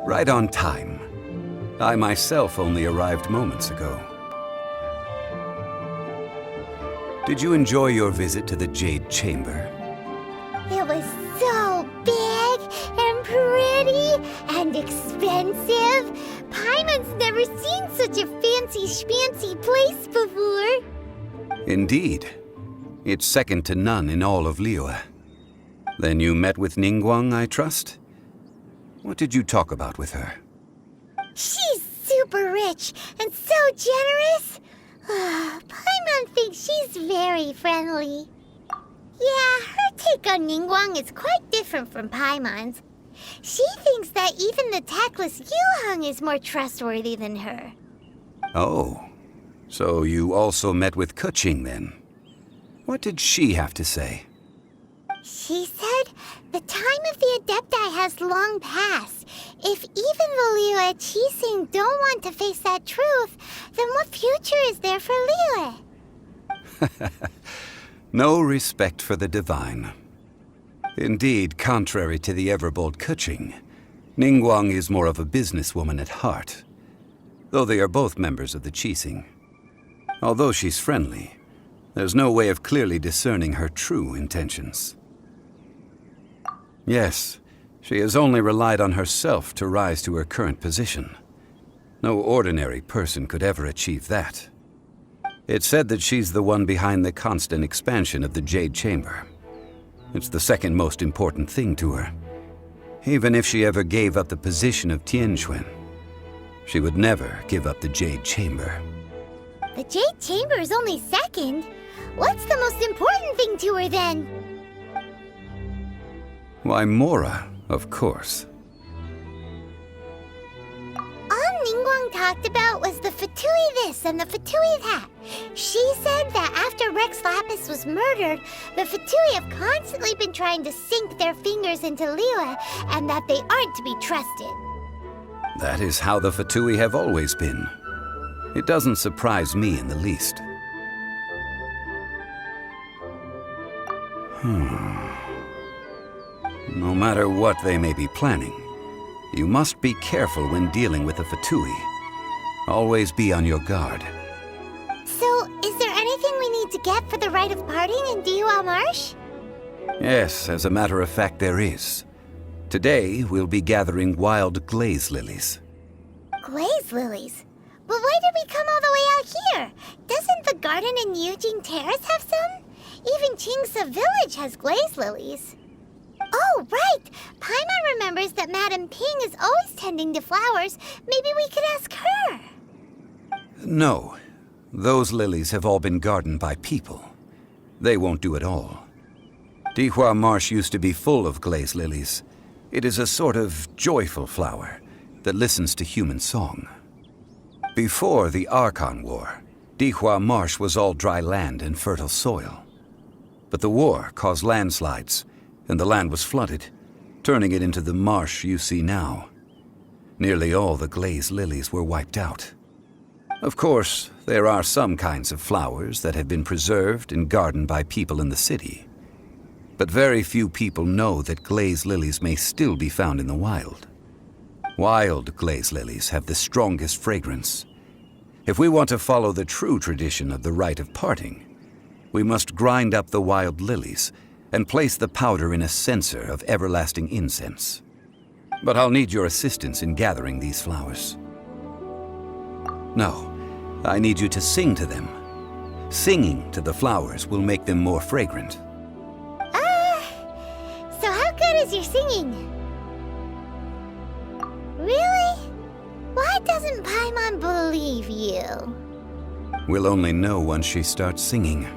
Right on time. I myself only arrived moments ago. Did you enjoy your visit to the Jade Chamber? It was so big and pretty and expensive. Paimon's never seen such a fancy schmancy place before. Indeed. It's second to none in all of Liyue. Then you met with Ningguang, I trust? What did you talk about with her? She's super rich and so generous. Paimon thinks she's very friendly. Yeah, her take on Ningguang is quite different from Paimon's. She thinks that even the tactless Yuheng is more trustworthy than her. Oh, so you also met with KEQING then? What did she have to say? She said the time of the Adepti has long passed. If even the Liyue Qixing don't want to face that truth, then what future is there for Liyue? No respect for the divine. Indeed, contrary to the ever-bold KEQING, Ningguang is more of a businesswoman at heart, though they are both members of the Qixing. Although she's friendly, there's no way of clearly discerning her true intentions. Yes, she has only relied on herself to rise to her current position. No ordinary person could ever achieve that. It's said that she's the one behind the constant expansion of the Jade Chamber. It's the second most important thing to her. Even if she ever gave up the position of Tianquan, she would never give up the Jade Chamber. The Jade Chamber is only second. What's the most important thing to her then? Why, Mora, of course. All Ningguang talked about was the Fatui this and the Fatui that. She said that after Rex Lapis was murdered, the Fatui have constantly been trying to sink their fingers into Liyue, and that they aren't to be trusted. That is how the Fatui have always been. It doesn't surprise me in the least. No matter what they may be planning, you must be careful when dealing with the Fatui. Always be on your guard. So, is there anything we need to get for the rite of parting in Dihua Marsh? Yes, as a matter of fact, there is. Today, we'll be gathering wild glaze lilies. Glaze lilies? But why did we come all the way out here? Doesn't the garden in Yujing Terrace have some? Even Qingse Village has glaze lilies. Oh, right! Paimon remembers that Madame Ping is always tending to flowers. Maybe we could ask her. No. Those lilies have all been gardened by people. They won't do it all. Dihua Marsh used to be full of glaze lilies. It is a sort of joyful flower that listens to human song. Before the Archon War, Dihua Marsh was all dry land and fertile soil. But the war caused landslides, and the land was flooded, turning it into the marsh you see now. Nearly all the glaze lilies were wiped out. Of course, there are some kinds of flowers that have been preserved and gardened by people in the city. But very few people know that glaze lilies may still be found in the wild. Wild glaze lilies have the strongest fragrance. If we want to follow the true tradition of the rite of parting, we must grind up the wild lilies and place the powder in a censer of everlasting incense. But I'll need your assistance in gathering these flowers. No, I need you to sing to them. Singing to the flowers will make them more fragrant. So how good is your singing? Really? Why doesn't Paimon believe you? We'll only know once she starts singing.